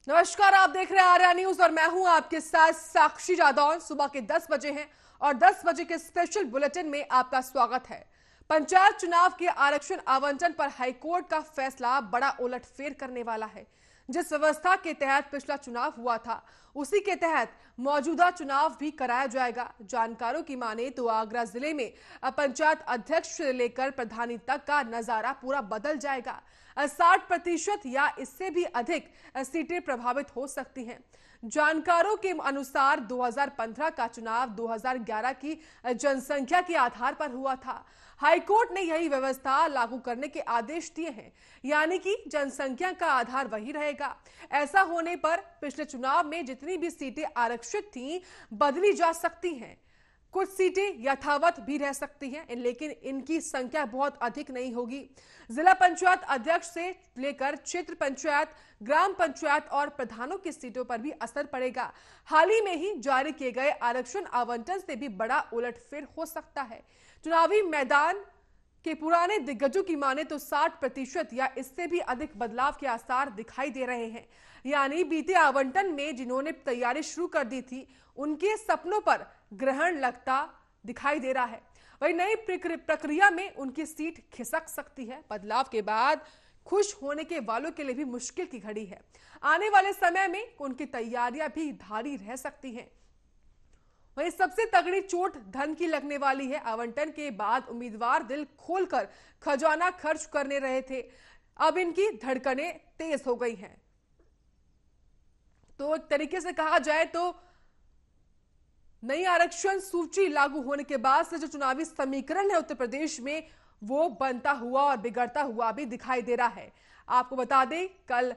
नमस्कार, आप देख रहे हैं आर्या न्यूज और मैं हूं आपके साथ साक्षी जादौन। सुबह के 10 बजे हैं और 10 बजे के स्पेशल बुलेटिन में आपका स्वागत है। पंचायत चुनाव के आरक्षण आवंटन पर हाईकोर्ट का फैसला बड़ा उलटफेर करने वाला है। जिस व्यवस्था के तहत पिछला चुनाव हुआ था उसी के तहत मौजूदा चुनाव भी कराया जाएगा। जानकारों की माने तो आगरा जिले में पंचायत अध्यक्ष से लेकर प्रधानी तक का नजारा पूरा बदल जाएगा। 60% या इससे भी अधिक सीटें प्रभावित हो सकती हैं। जानकारों के अनुसार 2015 का चुनाव 2011 की जनसंख्या के आधार पर हुआ था। हाईकोर्ट ने यही व्यवस्था लागू करने के आदेश दिए हैं, यानी कि जनसंख्या का आधार वही रहेगा। ऐसा होने पर पिछले चुनाव में जितनी भी सीटें आरक्षित थीं बदली जा सकती हैं। कुछ सीटें यथावत भी रह सकती हैं, लेकिन इनकी संख्या बहुत अधिक नहीं होगी। जिला पंचायत अध्यक्ष से लेकर क्षेत्र पंचायत, ग्राम पंचायत और प्रधानों की सीटों पर भी असर पड़ेगा। हाल ही में ही जारी किए गए आरक्षण आवंटन से भी बड़ा उलटफेर हो सकता है। चुनावी मैदान के पुराने दिग्गजों की माने तो 60% या इससे भी अधिक बदलाव के आसार दिखाई दे रहे हैं। यानी बीते आवंटन में जिन्होंने तैयारी शुरू कर दी थी उनके सपनों पर ग्रहण लगता दिखाई दे रहा है। वही नई प्रक्रिया में उनकी सीट खिसक सकती है। बदलाव के बाद खुश होने के वालों के लिए भी मुश्किल की घड़ी है। आने वाले समय में उनकी तैयारियां भी भारी रह सकती हैं। वहीं सबसे तगड़ी चोट धन की लगने वाली है। आवंटन के बाद उम्मीदवार दिल खोलकर खजाना खर्च करने रहे थे, अब इनकी धड़कनें तेज हो गई हैं। तो एक तरीके से कहा जाए तो नई आरक्षण सूची लागू होने के बाद से जो चुनावी समीकरण है उत्तर प्रदेश में वो बनता हुआ और बिगड़ता हुआ भी दिखाई दे रहा है। आपको बता दें, कल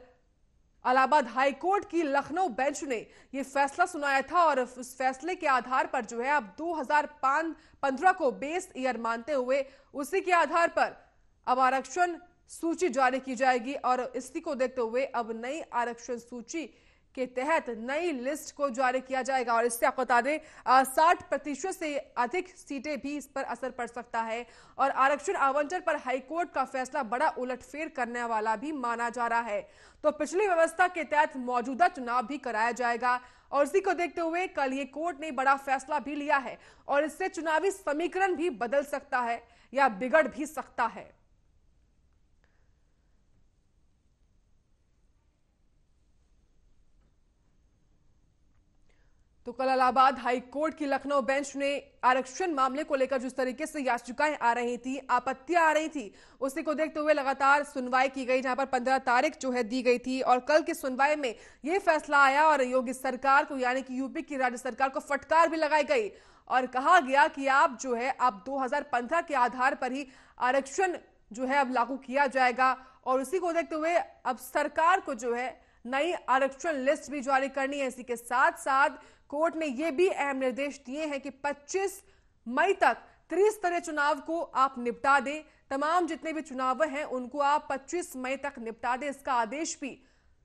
इलाहाबाद हाई कोर्ट की लखनऊ बेंच ने यह फैसला सुनाया था और उस फैसले के आधार पर जो है अब 2015 को बेस ईयर मानते हुए उसी के आधार पर अब आरक्षण सूची जारी की जाएगी और इसी को देखते हुए अब नई आरक्षण सूची के तहत नई लिस्ट को जारी किया जाएगा और इससे आपको बता दें 60% से अधिक सीटें भी इस पर असर पड़ सकता है और आरक्षण आवंटन पर हाईकोर्ट का फैसला बड़ा उलटफेर करने वाला भी माना जा रहा है। तो पिछली व्यवस्था के तहत मौजूदा चुनाव भी कराया जाएगा और इसी को देखते हुए कल ये कोर्ट ने बड़ा फैसला भी लिया है और इससे चुनावी समीकरण भी बदल सकता है या बिगड़ भी सकता है। तो कल इलाहाबाद हाई कोर्ट की लखनऊ बेंच ने आरक्षण मामले को लेकर जिस तरीके से याचिकाएं आ रही थी, आपत्तियां आ रही थी, उसी को देखते हुए लगातार सुनवाई की गई, जहां पर 15 तारीख जो है दी गई थी और कल की सुनवाई में यह फैसला आया और योगी सरकार को यानी कि यूपी की राज्य सरकार को फटकार भी लगाई गई और कहा गया कि आप जो है अब 2015 के आधार पर ही आरक्षण जो है अब लागू किया जाएगा और उसी को देखते हुए अब सरकार को जो है नई आरक्षण लिस्ट भी जारी करनी है। इसी के साथ साथ कोर्ट ने यह भी अहम निर्देश दिए हैं कि 25 मई तक त्रिस्तरीय चुनाव को आप निपटा दें। तमाम जितने भी चुनाव हैं उनको आप 25 मई तक निपटा दें। इसका आदेश भी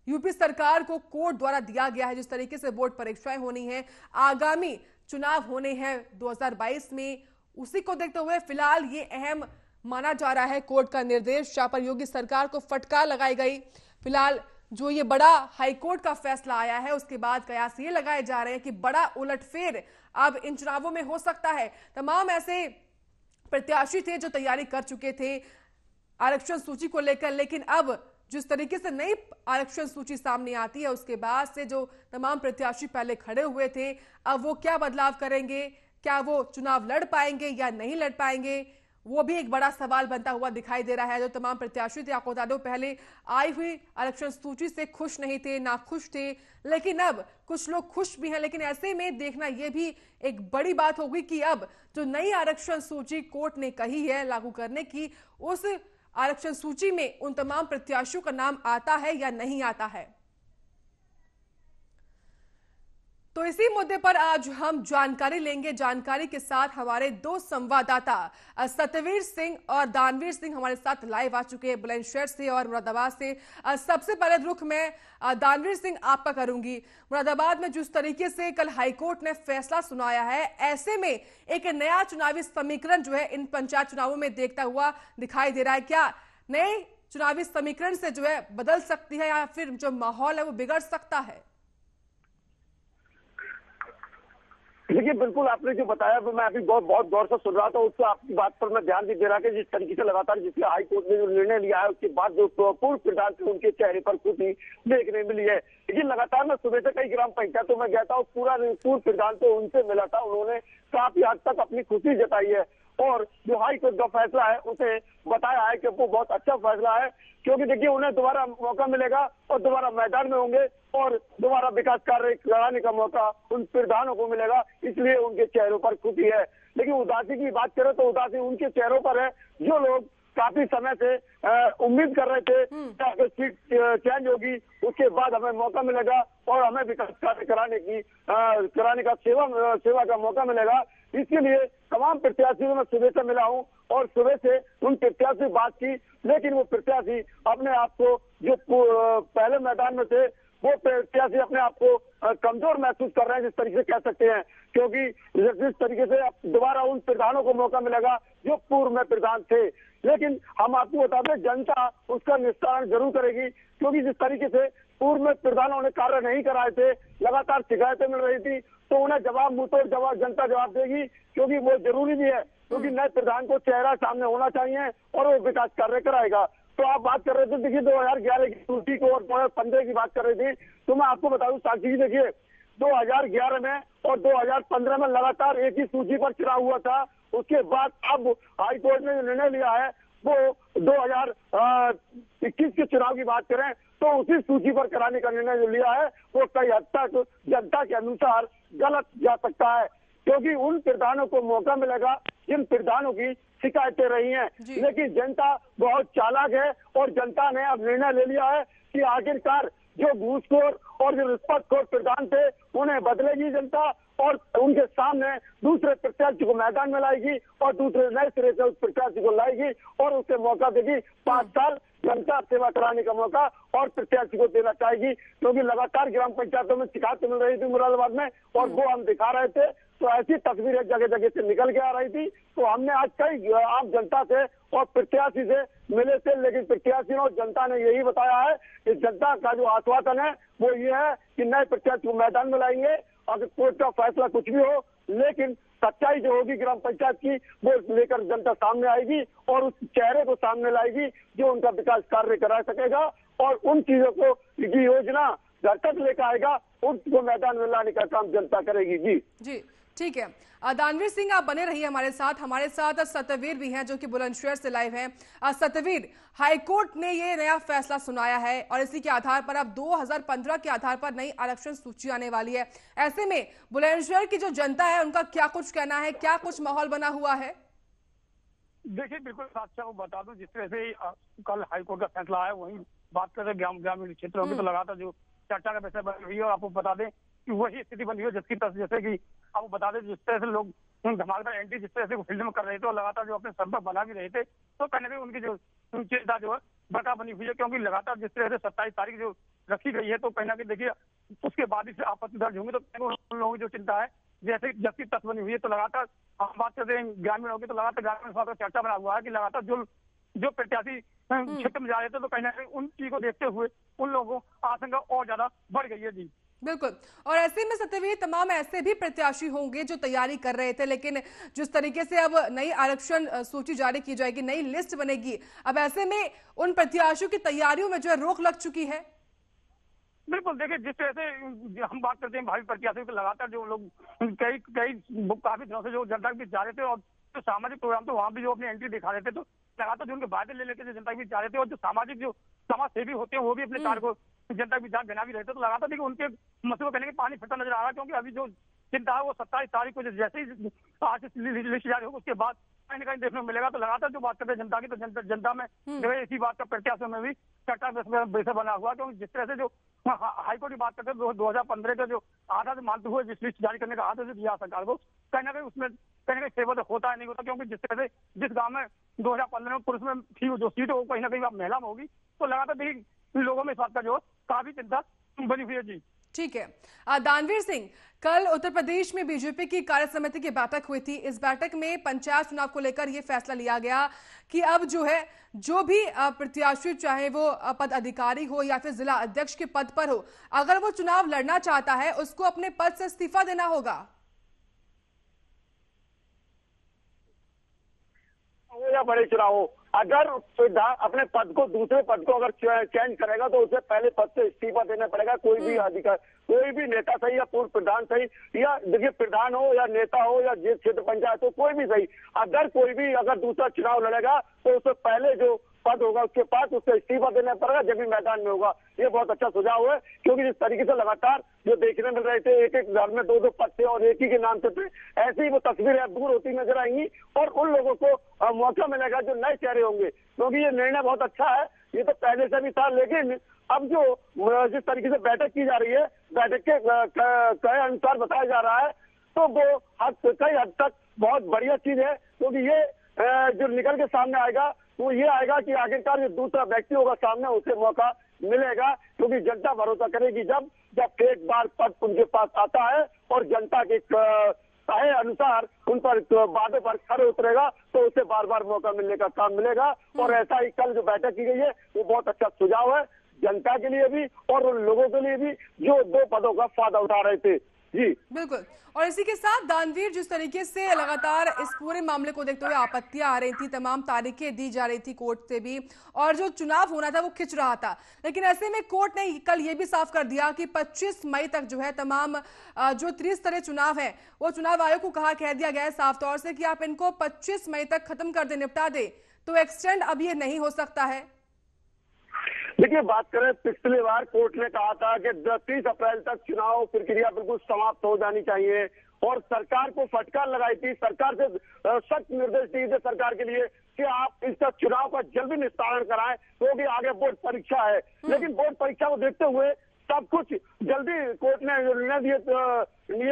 यूपी सरकार को कोर्ट द्वारा दिया गया है। जिस तरीके से बोर्ड परीक्षाएं होनी है, आगामी चुनाव होने हैं 2022 में, उसी को देखते हुए फिलहाल ये अहम माना जा रहा है कोर्ट का निर्देश, जहां पर योगी सरकार को फटकार लगाई गई। फिलहाल जो ये बड़ा हाईकोर्ट का फैसला आया है उसके बाद कयास ये लगाए जा रहे हैं कि बड़ा उलटफेर अब इन चुनावों में हो सकता है। तमाम ऐसे प्रत्याशी थे जो तैयारी कर चुके थे आरक्षण सूची को लेकर, लेकिन अब जिस तरीके से नई आरक्षण सूची सामने आती है उसके बाद से जो तमाम प्रत्याशी पहले खड़े हुए थे अब वो क्या बदलाव करेंगे, क्या वो चुनाव लड़ पाएंगे या नहीं लड़ पाएंगे, वो भी एक बड़ा सवाल बनता हुआ दिखाई दे रहा है। जो तमाम प्रत्याशी थे, आपको बता दो, पहले आई हुई आरक्षण सूची से खुश नहीं थे, नाखुश थे, लेकिन अब कुछ लोग खुश भी हैं। लेकिन ऐसे में देखना यह भी एक बड़ी बात होगी कि अब जो नई आरक्षण सूची कोर्ट ने कही है लागू करने की, उस आरक्षण सूची में उन तमाम प्रत्याशियों का नाम आता है या नहीं आता है। तो इसी मुद्दे पर आज हम जानकारी लेंगे। जानकारी के साथ हमारे दो संवाददाता सत्यवीर सिंह और दानवीर सिंह हमारे साथ लाइव आ चुके हैं बुलंदशहर से और मुरादाबाद से। सबसे पहले रुख मैं दानवीर सिंह आपका करूंगी। मुरादाबाद में जिस तरीके से कल हाईकोर्ट ने फैसला सुनाया है, ऐसे में एक नया चुनावी समीकरण जो है इन पंचायत चुनावों में देखता हुआ दिखाई दे रहा है। क्या नए चुनावी समीकरण से जो है बदल सकती है या फिर जो माहौल है वो बिगड़ सकता है? देखिए, बिल्कुल आपने जो बताया वो मैं अभी बहुत गौर से सुन रहा था, उसको आपकी बात पर मैं ध्यान भी दे रहा कि जिस तरीके से लगातार जिसके हाई कोर्ट ने जो निर्णय लिया है उसके बाद जो पूर्व प्रधान थे उनके चेहरे पर खुशी देखने मिली है। लेकिन लगातार मैं सुबह से कई ग्राम पंचायतों में गया था और पूरा पूर्व प्रधान तो उनसे मिला था, उन्होंने काफी हद तक अपनी खुशी जताई है और जो हाई कोर्ट का फैसला है उसे बताया है कि वो बहुत अच्छा फैसला है, क्योंकि देखिए उन्हें दोबारा मौका मिलेगा और दोबारा मैदान में होंगे और दोबारा विकास कार्य कराने का मौका उन प्रधानों को मिलेगा, इसलिए उनके चेहरों पर खुशी है। लेकिन उदासी की बात करें तो उदासी उनके चेहरों पर है जो लोग काफी समय से उम्मीद कर रहे थे कि अगर सीट चेंज होगी उसके बाद हमें मौका मिलेगा और हमें विकास कार्य कराने का सेवा का मौका मिलेगा। इसके लिए तमाम प्रत्याशियों में सुबह से मिला हूं और सुबह से उन प्रत्याशी से बात की, लेकिन वो प्रत्याशी अपने आप को जो पहले मैदान में थे वो प्रत्याशी अपने आप को कमजोर महसूस कर रहे हैं, जिस तरीके से कह सकते हैं, क्योंकि जिस तरीके से दोबारा उन प्रधानों को मौका मिलेगा जो पूर्व में प्रधान थे। लेकिन हम आपको बता दें जनता उसका निस्तारण जरूर करेगी, क्योंकि जिस तरीके से पूर्व में प्रधानों ने कार्य नहीं कराए थे, लगातार शिकायतें मिल रही थी, तो उन्हें मुंहतोड़ जवाब जनता जवाब देगी, क्योंकि वो जरूरी भी है, क्योंकि नए प्रधान को चेहरा सामने होना चाहिए और वो विकास कार्य कराएगा। तो आप बात कर रहे थे देखिए 2011 की सूची को और 2015 की बात कर रही थी, तो मैं आपको बता दूं साक्षी जी, देखिए 2011 में और 2015 में लगातार एक ही सूची पर चुनाव हुआ था। उसके बाद अब हाई कोर्ट ने जो निर्णय लिया है वो 2021 के चुनाव की बात करें तो उसी सूची पर कराने का निर्णय जो लिया है वो कई हद तक जनता के अनुसार गलत जा सकता है, क्योंकि उन प्रधानों को मौका मिलेगा जिन प्रधानों की शिकायतें रही हैं। लेकिन जनता बहुत चालाक है और जनता ने अब निर्णय ले लिया है कि आखिरकार जो घूसखोर और जो रिश्वतखोर प्रधान थे उन्हें बदलेगी जनता और उनके सामने दूसरे प्रत्याशी को मैदान में लाएगी और दूसरे नए सिरे से उस प्रत्याशी को लाएगी और उसे मौका देगी 5 साल जनता सेवा कराने का मौका और प्रत्याशी को देना चाहेगी, क्योंकि लगातार ग्राम पंचायतों में शिकायत मिल रही थी मुरादाबाद में और वो हम दिखा रहे थे, तो ऐसी तस्वीरें जगह जगह से निकल के आ रही थी। तो हमने आज कई आम जनता से और प्रत्याशी से मिले थे, लेकिन प्रत्याशी और जनता ने यही बताया है कि जनता का जो आश्वासन है वो ये है कि नए प्रत्याशी को मैदान में लाएंगे, अगर कोर्ट का फैसला कुछ भी हो, लेकिन सच्चाई जो होगी ग्राम पंचायत की वो लेकर जनता सामने आएगी और उस चेहरे को सामने लाएगी जो उनका विकास कार्य करा सकेगा और उन चीजों को की योजना घर तक लेकर आएगा, उसको मैदान में लाने का काम जनता करेगी। जी ठीक है, दानवीर सिंह आप बने रहिए हमारे साथ सत्यवीर भी हैं जो कि बुलंदशहर से लाइव हैं। सत्यवीर, हाईकोर्ट ने ये नया फैसला सुनाया है और इसी के आधार पर अब 2015 के आधार पर नई आरक्षण सूची आने वाली है। ऐसे में बुलंदशहर की जो जनता है उनका क्या कुछ कहना है, क्या कुछ माहौल बना हुआ है? देखिए बिल्कुल आपको बता दूं, जिस तरह से कल हाईकोर्ट का फैसला आया वही बात करें ग्रामीण क्षेत्रों की, तो लगातार जो चर्चा का विषय बनी हुई है और आपको बता दें कि वही स्थिति बनी हुई है जिसकी जैसे कि आपको बता दें जिस तरह से लोग धमाकेदार एंट्री जिस तरह से फील्ड में कर रहे थे और लगातार जो अपने संपर्क बना भी रहे थे, तो कहीं ना कहीं उनकी जो चिंता जो है बड़ा बनी हुई है, क्योंकि लगातार जिस तरह से 27 तारीख जो रखी गई है, तो कहीं ना कहीं देखिए उसके बाद ही आपत्ति दर्ज होंगे, तो उन लोगों की जो चिंता है जैसे जबकि तत्व बनी हुई है, तो लगातार हम बात करते हैं ग्रामीण होगी, तो लगातार ग्रामीण सभा का चर्चा बना हुआ है कि लगातार जो प्रत्याशी क्षेत्र में जा रहे थे, तो कहीं ना कहीं उन चीज को देखते हुए उन लोगों को आशंका और ज्यादा बढ़ गई है। जी बिल्कुल, और ऐसे में सत्यवीर तमाम ऐसे भी प्रत्याशी होंगे जो तैयारी कर रहे थे, लेकिन जिस तरीके से अब नई आरक्षण सूची जारी की जाएगी, नई लिस्ट बनेगी, अब ऐसे में उन प्रत्याशियों की तैयारियों में जो है रोक लग चुकी है। बिल्कुल, देखिए जिस तरह से हम बात करते हैं भावी प्रत्याशियों के, लगातार जो लोग कई काफी दिनों से जो जनता के बीच जा रहे थे और जो सामाजिक प्रोग्राम थे वहां भी जो अपनी एंट्री दिखा रहे थे, तो लगातार जो उनके वादे ले लेके जो जनता के बीच जा रहे थे और जो सामाजिक जो समाज सेवी होते हैं वो भी अपने कार्य को जनता के बीच बना भी रहे थे, तो लगातार देखिए उनके मसले को कहने के पानी फिरता नजर आ रहा है, क्योंकि अभी जो चिंता है वो 27 तारीख को जैसे ही आज लिस्ट जारी होगी उसके बाद कहीं ना कहीं देखने को मिलेगा। तो लगातार जो बात करते हैं जनता की, तो जनता में जो है इसी बात का प्रत्याशियों में भी चर्चा विषय बना हुआ, क्योंकि जिस तरह से जो हाईकोर्ट की बात करते हैं 2015 का जो आधा से मानते हुए जिस लिस्ट जारी करने का आदेश दिया सरकार को, कहीं ना कहीं उसमें कहीं ना कहीं फेवर होता है नहीं होता, क्योंकि जिस तरह से जिस गांव में 2015 में पुरुष में थी जो सीट है वो कहीं ना कहीं महिला में होगी, तो लगातार देखिए लोगों में इस बात का जो काफी चिंता बनी हुई है। जी ठीक है। दानवीर सिंह, कल उत्तर प्रदेश में बीजेपी की कार्य समिति की बैठक हुई थी। इस बैठक में पंचायत चुनाव को लेकर यह फैसला लिया गया कि अब जो भी प्रत्याशी, चाहे वो पद अधिकारी हो या फिर जिला अध्यक्ष के पद पर हो, अगर वो चुनाव लड़ना चाहता है उसको अपने पद से इस्तीफा देना होगा। या बड़े चुनाव हो, अगर अपने पद को, दूसरे पद को अगर चेंज करेगा तो उसे पहले पद से इस्तीफा देना पड़ेगा। कोई भी अधिकार, कोई भी नेता सही या पूर्व प्रधान सही, या देखिए प्रधान हो या नेता हो या जिस क्षेत्र पंचायत हो, कोई भी सही, अगर कोई भी अगर दूसरा चुनाव लड़ेगा तो उससे पहले जो पद होगा उसके पास उसे इस्तीफा देना पड़ेगा जब भी मैदान में होगा। ये बहुत अच्छा सुझाव है, क्योंकि जिस तरीके से लगातार जो देखने मिल रहे थे, एक एक घर में दो दो पद थे और एक ही के नाम से थे, ऐसे ही वो तस्वीरें दूर होती नजर आएंगी और उन लोगों को मौका मिलेगा जो नए चेहरे होंगे। क्योंकि ये निर्णय बहुत अच्छा है, ये तो पहले से भी था, लेकिन अब जो जिस तरीके से बैठक की जा रही है, बैठक के अनुसार बताया जा रहा है, तो वो कई हद तक बहुत बढ़िया चीज है। क्योंकि ये जो निकल के सामने आएगा वो ये आएगा कि आखिरकार जो दूसरा व्यक्ति होगा सामने, उसे मौका मिलेगा। क्योंकि जनता भरोसा करेगी जब एक बार पद उनके पास आता है और जनता के कहे अनुसार उन पर वादे पर खरे उतरेगा, तो उसे बार बार मौका मिलने का काम मिलेगा। और ऐसा ही कल जो बैठक की गई है वो बहुत अच्छा सुझाव है जनता के लिए भी और उन लोगों के लिए भी जो दो पदों का फायदा उठा रहे थे। जी बिल्कुल। और इसी के साथ दानवीर, जिस तरीके से लगातार इस पूरे मामले को देखते हुए आपत्तियां आ रही थी, तमाम तारीखें दी जा रही थी कोर्ट से भी, और जो चुनाव होना था वो खिंच रहा था, लेकिन ऐसे में कोर्ट ने कल ये भी साफ कर दिया कि 25 मई तक जो है तमाम जो त्रिस्तरीय चुनाव है वो चुनाव आयोग को कह दिया गया है साफ तौर से कि आप इनको 25 मई तक खत्म कर दे, निपटा दे। तो एक्सटेंड अब ये नहीं हो सकता है। देखिए, बात करें, पिछली बार कोर्ट ने कहा था कि 30 अप्रैल तक चुनाव प्रक्रिया बिल्कुल समाप्त हो जानी चाहिए और सरकार को फटकार लगाई थी, सरकार से सख्त निर्देश दिए थे सरकार के लिए कि आप इसका चुनाव का जल्दी निस्तारण कराएं, क्योंकि आगे बोर्ड परीक्षा है। लेकिन बोर्ड परीक्षा को देखते हुए सब कुछ जल्दी कोर्ट ने निर्णय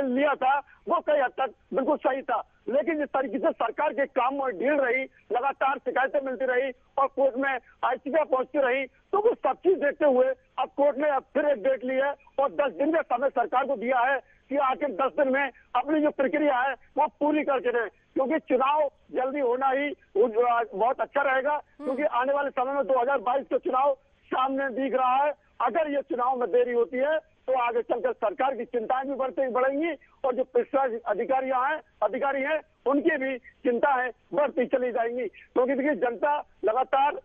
लिया था, वो कई हद तक बिल्कुल सही था। लेकिन जिस तरीके से सरकार के काम में ढील रही, लगातार शिकायतें मिलती रही और कोर्ट में याचिका पहुंचती रही, तो वो सब चीज देखते हुए अब कोर्ट ने अब फिर एक डेट ली है और 10 दिन का समय सरकार को दिया है कि आखिर 10 दिन में अपनी जो प्रक्रिया है वो पूरी करके दें। क्योंकि चुनाव जल्दी होना ही बहुत अच्छा रहेगा, क्योंकि आने वाले समय में 2022 का चुनाव सामने दिख रहा है। अगर ये चुनाव में देरी होती है तो आगे चलकर सरकार की चिंताएं भी बढ़ेंगी और जो अधिकारी हैं उनकी भी चिंताएं बढ़ती चली जाएंगी। क्योंकि देखिए, जनता लगातार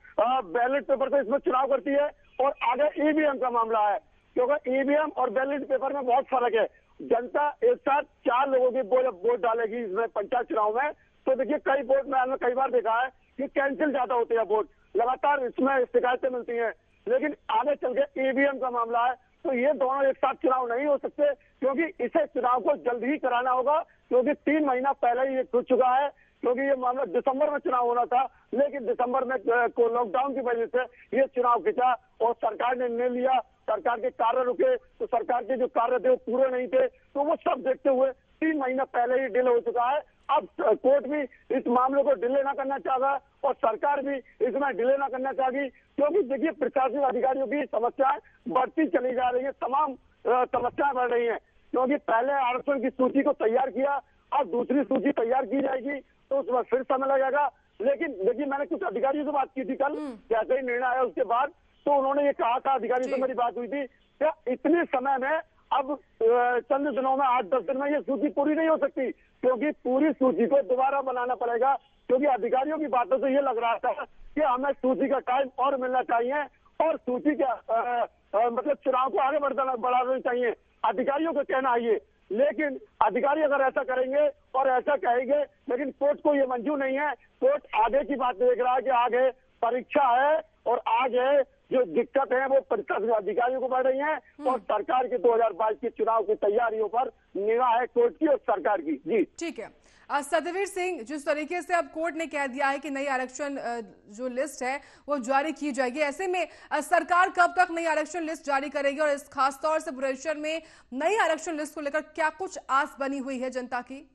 बैलेट पेपर से इसमें चुनाव करती है और आगे ईवीएम का मामला है, क्योंकि ईवीएम और बैलेट पेपर में बहुत फर्क है। जनता एक साथ 4 लोगों की वोट डालेगी इसमें पंचायत चुनाव में, तो देखिए कई वोट में हमने कई बार देखा है कि कैंसिल ज्यादा होते हैं वोट, लगातार इसमें शिकायतें मिलती हैं। लेकिन आगे चल के ईवीएम का मामला है, तो ये दोनों एक साथ चुनाव नहीं हो सकते, क्योंकि इसे चुनाव को जल्द ही कराना होगा। क्योंकि 3 महीना पहले ही ये खुल चुका है, क्योंकि ये मामला दिसंबर में चुनाव होना था, लेकिन दिसंबर में लॉकडाउन की वजह से ये चुनाव खिंचा और सरकार ने निर्णय लिया, सरकार के कार्य रुके, तो सरकार के जो कार्य थे वो पूरे नहीं थे, तो वो सब देखते हुए 3 महीना पहले ही डिले हो चुका है। अब कोर्ट भी इस मामले को डिले ना करना चाहता है और सरकार भी इसमें डिले ना करना चाहेगी, क्योंकि देखिए प्रशासनिक अधिकारियों की समस्याएं बढ़ती चली जा रही है, तमाम समस्याएं बढ़ रही हैं। क्योंकि पहले आरक्षण की सूची को तैयार किया, अब दूसरी सूची तैयार की जाएगी, तो उसमें फिर समय लगेगा। लेकिन देखिए, मैंने कुछ अधिकारियों से बात की थी कल, जैसे ही निर्णय आया उसके बाद, तो उन्होंने ये कहा था, अधिकारियों से मेरी बात हुई थी, क्या इतने समय में अब चंद दिनों में 8-10 दिन में ये सूची पूरी नहीं हो सकती, क्योंकि पूरी सूची को दोबारा बनाना पड़ेगा। क्योंकि अधिकारियों की बातों से ये लग रहा था कि हमें सूची का टाइम और मिलना चाहिए और सूची का मतलब चुनाव को आगे बढ़ाना चाहिए, अधिकारियों का कहना है ये। लेकिन अधिकारी अगर ऐसा करेंगे और ऐसा कहेंगे, लेकिन कोर्ट को ये मंजूर नहीं है। कोर्ट आगे की बात देख रहा है कि आगे परीक्षा है और आगे जो दिक्कत है वो प्रशासनिक अधिकारियों को बढ़ रही है और सरकार के 2022 के चुनाव की तैयारियों पर निगाह है कोर्ट की और सरकार की। जी ठीक है। सतवीर सिंह, जिस तरीके से अब कोर्ट ने कह दिया है कि नई आरक्षण जो लिस्ट है वो जारी की जाएगी, ऐसे में सरकार कब तक नई आरक्षण लिस्ट जारी करेगी और इस खास तौर से बुरेशर में नई आरक्षण लिस्ट को लेकर क्या कुछ आस बनी हुई है जनता की?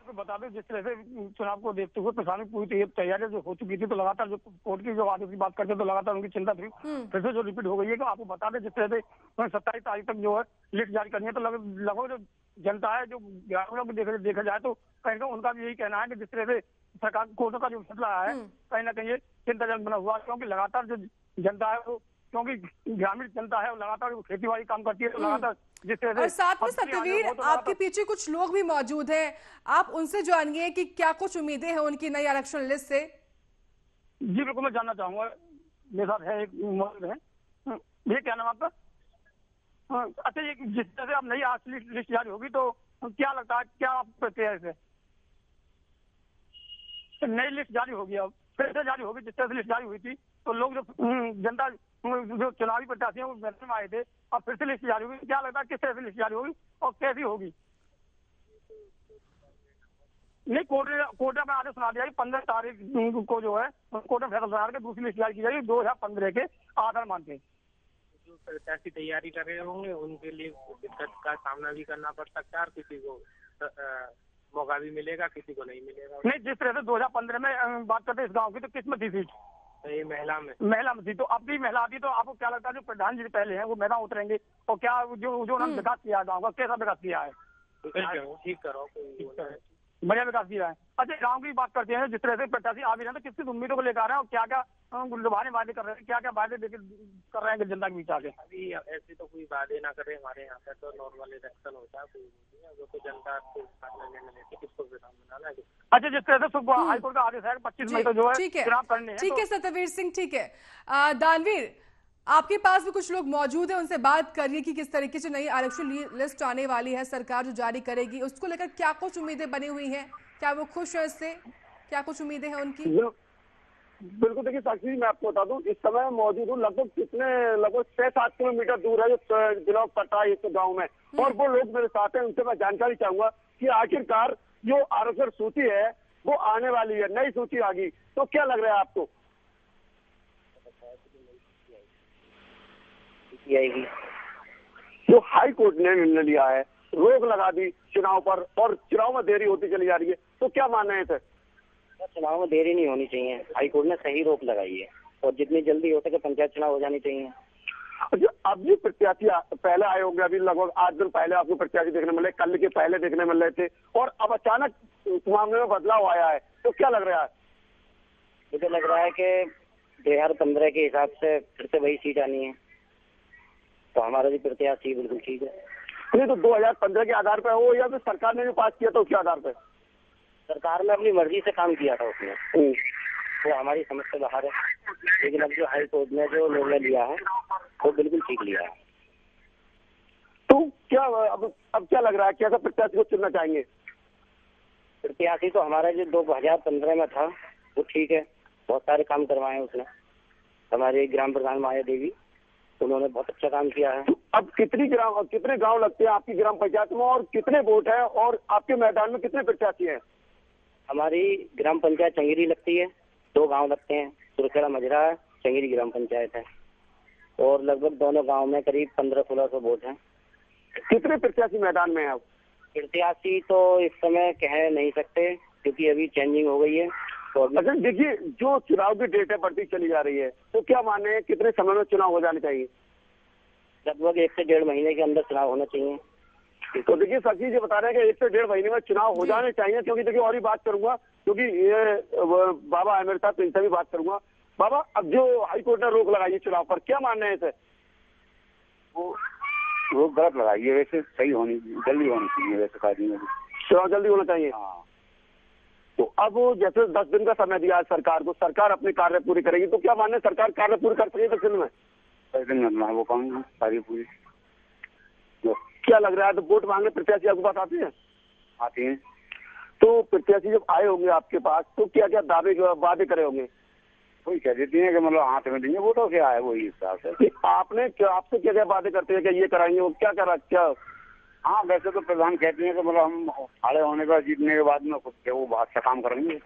आपको बता दें, जिस तरह से चुनाव को देखते हुए प्रशासन पूरी तैयारियां जो हो चुकी थी, तो लगातार जो कोर्ट की जो आदेश की बात करते तो लगातार उनकी चिंता थी, फिर से जो रिपीट हो गई है। तो आपको बता दें, जिस तरह से 27 तारीख तक जो है लिस्ट जारी करनी है, तो लगभग जो जनता है, जो ग्रामीणों को देखा जाए तो कहीं ना उनका भी यही कहना है कि जिस तरह से सरकार कोर्टों का जो फैसला है कहीं ना कहीं ये चिंताजनक बना हुआ, क्योंकि लगातार जो जनता है वो, क्योंकि ग्रामीण जनता है वो लगातार खेती बाड़ी काम करती है, तो लगातार जिस तरह से। और साथ में सत्यवीर, आपके पीछे कुछ लोग भी मौजूद हैं, आप उनसे जानिए कि क्या कुछ उम्मीदें हैं उनकी नई आरक्षण लिस्ट से। जी बिल्कुल, मैं जानना चाहूंगा, मेरे साथ है एक मौजूद है। ये क्या नाम आपका? अच्छा, ये जिस तरह से अब नई आरक्षण लिस्ट जारी होगी तो क्या लगता है, क्या आप प्रक्रिया है? नई लिस्ट जारी होगी, अब फिर से जारी होगी। जिस तरह से लिस्ट जारी हुई थी तो लोग जो जनता जो चुनावी प्रत्याशी हैं वो मैदान में आए थे, अब फिर से लिस्ट जारी होगी। क्या लगता है किस तरह से लिस्ट जारी होगी और कैसी होगी? नहीं, कोर्ट में आदेश सुना दिया 15 तारीख को जो है कोर्ट में फैसला सुना के दूसरी लिस्ट जारी की जाएगी 2015 के आधार मान के। जो प्रत्याशी तैयारी कर रहे होंगे उनके लिए दिक्कत का सामना भी करना पड़ सकता है, और किसी को मौका भी मिलेगा, किसी को नहीं मिलेगा। नहीं, जिस तरह से 2015 में बात करते इस गांव की, तो किसमें थी सीट? तो ये महिला में थी। तो अब भी महिला आती, तो आपको क्या लगता है जो प्रधान जी पहले हैं वो मैदान उतरेंगे और क्या जो उन्होंने विकास किया है गाँव का, कैसा विकास किया है? ठीक करो, बढ़िया विकास किया है। अच्छा, गांव की बात करते हैं, जिस तरह से प्रत्याशी आ भी रहे हैं तो किस उम्मीदों को लेकर आ रहे हैं और क्या क्या लुभाने वादे कर रहे हैं, क्या क्या वादे कर रहे हैं जनता के बीच आके? अभी ऐसे तो कोई वादे ना करे, हमारे यहाँ पे तो नॉर्मल इलेक्शन होता है, जो तो जनता किसको बनाना है। अच्छा, जिस तरह से हाई कोर्ट का आदेश है 25 मई को जो है चुनाव करने हैं। ठीक है सत्यवीर सिंह, ठीक है। दानवीर, आपके पास भी कुछ लोग मौजूद हैं, उनसे बात करिए कि किस तरीके से नई आरक्षण लिस्ट आने वाली है, सरकार जो जारी करेगी उसको लेकर क्या कुछ उम्मीदें बनी हुई हैं, क्या वो खुश है इससे, क्या कुछ उम्मीदें हैं उनकी? बिल्कुल, देखिए साक्षी जी, मैं आपको बता दूं, इस समय मौजूद हूँ लगभग 6-7 किलोमीटर दूर है जो ब्लॉक पट्टा इस गाँव में, और वो लोग मेरे साथ हैं, उनसे मैं जानकारी चाहूंगा कि आखिरकार जो आरक्षण सूची है वो आने वाली है, नई सूची आ गई, तो क्या लग रहा है आपको? जो हाई कोर्ट ने निर्णय लिया है, रोक लगा दी चुनाव पर और चुनाव में देरी होती चली जा रही है, तो क्या मान रहे हैं सर? चुनाव में देरी नहीं होनी चाहिए, हाई कोर्ट ने सही रोक लगाई है, और जितनी जल्दी हो सके पंचायत चुनाव हो जानी चाहिए। जो अब भी प्रत्याशी पहले आए होंगे, अभी लगभग 8 दिन पहले आपको प्रत्याशी देखने मिले, कल के पहले देखने मिल रहे थे, और अब अचानक मामले में बदलाव आया है, तो क्या लग रहा है? मुझे लग रहा है कि 2015 के हिसाब से फिर से वही सीट आनी है, तो हमारा भी प्रत्याशी बिल्कुल ठीक है। नहीं, तो 2015 के आधार पर हो या फिर सरकार ने जो पास किया था उसके आधार पर? सरकार ने अपनी मर्जी से काम किया था उसमें, तो हमारी समझ से बाहर है, लेकिन अब जो हाई कोर्ट ने जो निर्णय लिया है वो बिल्कुल ठीक लिया है। तो क्या अब क्या लग रहा है, कैसा प्रत्याशी को चुनना चाहेंगे? प्रत्याशी तो हमारा जो 2015 में था वो ठीक है, बहुत सारे काम करवाए उसने, हमारे ग्राम प्रधान माया देवी, उन्होंने बहुत अच्छा काम किया है। तो अब कितने गांव लगते हैं आपकी ग्राम पंचायत में, और कितने वोट है, और आपके मैदान में कितने प्रत्याशी हैं? हमारी ग्राम पंचायत चंगेरी लगती है, 2 गांव लगते हैं, सुरखेड़ा मजरा है, चंगेरी ग्राम पंचायत है, और लगभग दोनों गांव में करीब 1500-1600 वोट हैं। कितने प्रत्याशी मैदान में हैं आप? प्रत्याशी तो इस समय कह नहीं सकते क्योंकि अभी चेंजिंग हो गई है। तो अच्छा, देखिए, जो चुनाव की डेट है बढ़ती चली जा रही है, तो क्या माने हैं कितने समय में चुनाव हो जाने चाहिए? लगभग 1 से 1.5 महीने के अंदर चुनाव होना चाहिए। तो देखिए साक्षी जी बता रहे हैं कि 1 से 1.5 महीने में चुनाव हो जाने चाहिए, क्योंकि देखिए और ही बात करूंगा, क्योंकि ये बाबा है मेरे साथ, इनसे भी बात करूंगा। बाबा, अब जो हाई कोर्ट ने रोक लगाई है चुनाव पर, क्या मान रहे हैं इसे? वो रोक गलत लगाई है, वैसे सही होनी, जल्दी होनी चाहिए, वैसे कायदे में चुनाव जल्दी होना चाहिए। हाँ। तो अब जैसे 10 दिन का समय दिया है सरकार को, सरकार अपनी कार्य पूरी करेगी, तो क्या माने सरकार कार्य पूरी कर सकेगी 10 दिन में? 10 दिन में वो काम सारी पूरी। क्या लग रहा है, तो वोट मांगने प्रत्याशी आपके पास आते हैं? आते हैं। तो प्रत्याशी जब आए होंगे आपके पास, तो क्या क्या वादे करे होंगे? वही कह देती है कि मतलब हाथ में देंगे, वोटों से आए वही हिसाब से। आपने क्या, आपसे क्या क्या वादे करते हैं कि ये कराएंगे, वो क्या करा क्या? हाँ, वैसे तो प्रधान कहते हैं कि मतलब हम खड़े होने का जीतने के बाद में खुद वो बहुत अच्छा काम करेंगे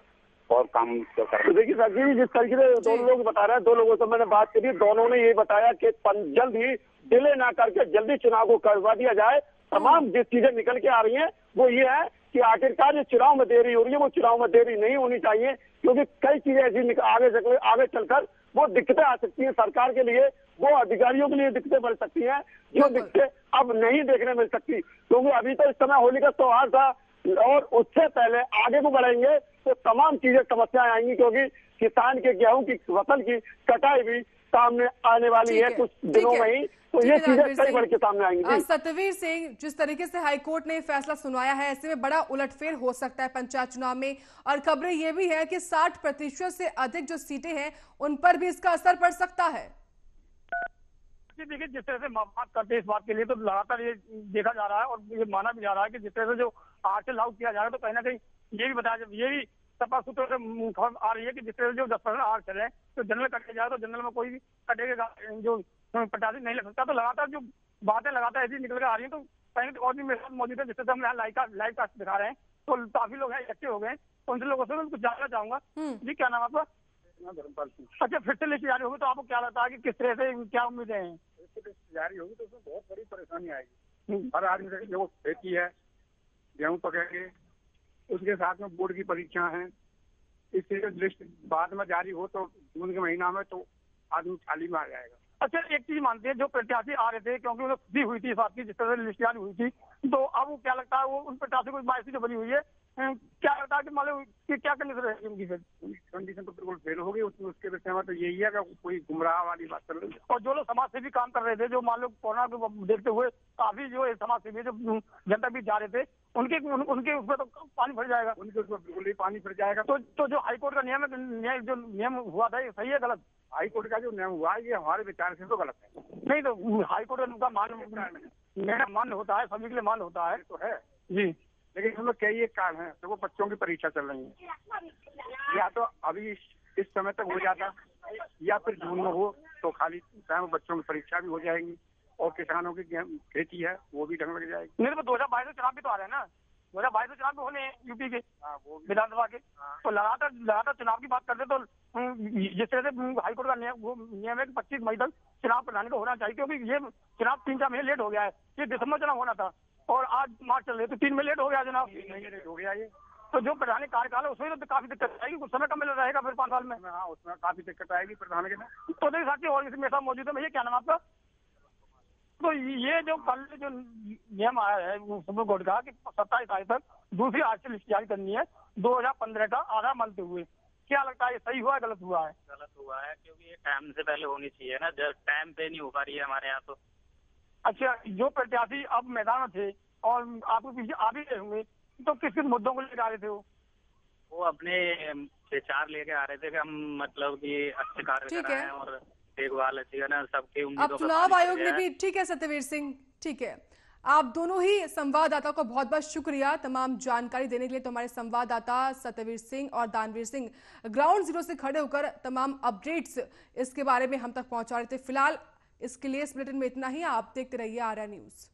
और काम करेंगे। तो देखिए सर जी, जिस तरीके से दोनों लोग बता रहे हैं, 2 लोगों से मैंने बात करी, दोनों ने ये बताया कि जल्द ही डिले ना करके जल्दी चुनाव को करवा दिया जाए। तमाम जिस चीजें निकल के आ रही हैं वो ये है कि आखिरकार ये चुनाव में देरी हो रही है, वो चुनाव में देरी नहीं होनी चाहिए, क्योंकि कई चीजें ऐसी आगे चलकर वो दिक्कतें आ सकती हैं सरकार के लिए, वो अधिकारियों के लिए दिक्कतें बढ़ सकती हैं, जो दिक्कतें अब नहीं देखने मिल सकती। क्योंकि अभी तो इस समय होली का त्योहार था और उससे पहले आगे को बढ़ेंगे तो तमाम चीजें समस्याएं आएंगी, क्योंकि किसान के गेहूं की फसल की कटाई भी सामने आने वाली है कुछ दिनों में ही, तो ये चीजें कई बढ़ के सामने आएंगी। सतवीर सिंह, जिस तरीके से हाईकोर्ट ने फैसला सुनाया है, ऐसे में बड़ा उलटफेर हो सकता है पंचायत चुनाव में, और खबरें ये भी है कि 60% से अधिक जो सीटें हैं उन पर भी इसका असर पड़ सकता है। देखिए, जिस तरह से बात करते हैं इस बात के लिए, तो लगातार ये देखा जा रहा है और ये माना भी जा रहा है कि जिस तरह से जो आरक्षण लागू किया जा रहा है, तो कहीं ना कहीं ये भी बताया, ये भी सपा सूत्रों से खबर आ रही है कि जिस तरह से जो 10% आरक्षण है तो जनरल कटे जाए, तो जनरल में कोई भी कटेगा जो 85 नहीं लग सकता। तो लगातार जो बातें लगातार ऐसी निकल कर आ रही है, तो कहीं और भी मेरे साथ मौजूद है, जिस तरह से हम यहाँ लाइव कास्ट दिखा रहे हैं, तो काफी लोग हैं एक्टिव हो गए, तो उनसे लोगों से मैं कुछ जानना चाहूंगा। जी, क्या नाम आपका? धर्मपाल सिंह। अच्छा, फिर से लिस्ट जारी होगी तो आपको क्या लगता है कि किस तरह से क्या उम्मीदें हैं? जारी होगी तो उसमें बहुत बड़ी परेशानी आएगी। हर आदमी जो खेती है, गेहूं पकेंगे, उसके साथ में बोर्ड की परीक्षा है, इसलिए लिस्ट बाद में जारी हो तो जून के महीना में तो आदमी थाली में आ जाएगा। अच्छा, एक चीज मानते हैं, जो प्रत्याशी आ रहे थे, क्योंकि उन्हें खुशी हुई थी इस बात की जिस तरह से लिस्ट जारी हुई थी, तो अब वो क्या लगता है, वो उन प्रत्याशी को मायूसी जो बनी हुई है, क्या लगता है कि मालूम कि क्या कंडीशन रहेगी उनकी? फिर कंडीशन तो बिल्कुल फेल होगी उसके विषय में, तो यही है कि कोई गुमराह वाली बात कर रही है। और जो लोग समाज सेवी काम कर रहे थे, जो मान लो कोरोना को देखते हुए काफी जो समाज सेवी जो जनता भी जा रहे थे, उनके उसमें तो पानी भर जाएगा, उनके उसमें बिल्कुल ही पानी भर जाएगा। तो जो हाईकोर्ट का नियम हुआ था, ये सही है गलत? हाईकोर्ट का जो नियम हुआ है ये हमारे विचार से तो गलत है। नहीं, तो हाईकोर्ट का मान्य होता है, सभी के लिए मान्य होता है, तो है जी, लेकिन हम लोग कई एक कारण है, तो वो बच्चों की परीक्षा चल रही है, या तो अभी इस समय तक हो जाता या फिर जून में हो तो खाली टाइम बच्चों की परीक्षा भी हो जाएगी और किसानों की खेती है वो भी ढंग लग जाएगी। नहीं तो 2022 चुनाव भी तो आ रहे हैं ना, 2022 चुनाव भी होने यूपी के विधानसभा के, तो लगातार चुनाव की बात करते तो जिस तरह से हाईकोर्ट का नियम है कि 25 मई तक चुनाव प्रधानी को होना चाहिए, क्योंकि ये चुनाव 3-4 महीने लेट हो गया है। ये दिसंबर चुनाव होना था और आज मार्च चल रहे, तो 3 महीने लेट हो गया चुनाव, 3 महीने लेट हो गया ये, तो जो प्रधानी कार्यकाल है उसमें तो काफी दिक्कत आएगी, कुछ समय कम मिल रहेगा फिर 5 साल में। हाँ, उसमें काफी दिक्कत आएगी प्रधान के में। तो देखिए साथी, और मेरे साथ मौजूद है, भैया क्या नाम आपका? तो ये जो कल जो नियम आया है सुप्रीम कोर्ट का कि 27 तारीख तक दूसरी आरक्षण लिस्ट जारी करनी है 2015 का आधा मानते हुए, क्या लगता है ये सही हुआ है गलत हुआ है? गलत हुआ है, क्योंकि ये टाइम से पहले होनी चाहिए ना, जब टाइम पे नहीं हो पा रही है हमारे यहाँ तो। अच्छा, जो प्रत्याशी अब मैदान में थे और आपके पीछे आ भी रहे होंगे, तो किस किस मुद्दों को लेकर आ रहे थे? वो अपने विचार लेके आ रहे थे कि हम मतलब कि अच्छे कार्य कर रहे हैं और देखभाल अच्छी है ना, सबके उम्मीदों। अब चुनाव आयोग ने भी, ठीक है सत्यवीर सिंह, ठीक है, आप दोनों ही संवाददाताओं को बहुत बहुत शुक्रिया तमाम जानकारी देने के लिए। तो हमारे संवाददाता सत्यवीर सिंह और दानवीर सिंह ग्राउंड जीरो से खड़े होकर तमाम अपडेट्स इसके बारे में हम तक पहुंचा रहे थे। फिलहाल इसके लिए इस बुलेटिन में इतना ही। आप देखते रहिए आर्या न्यूज।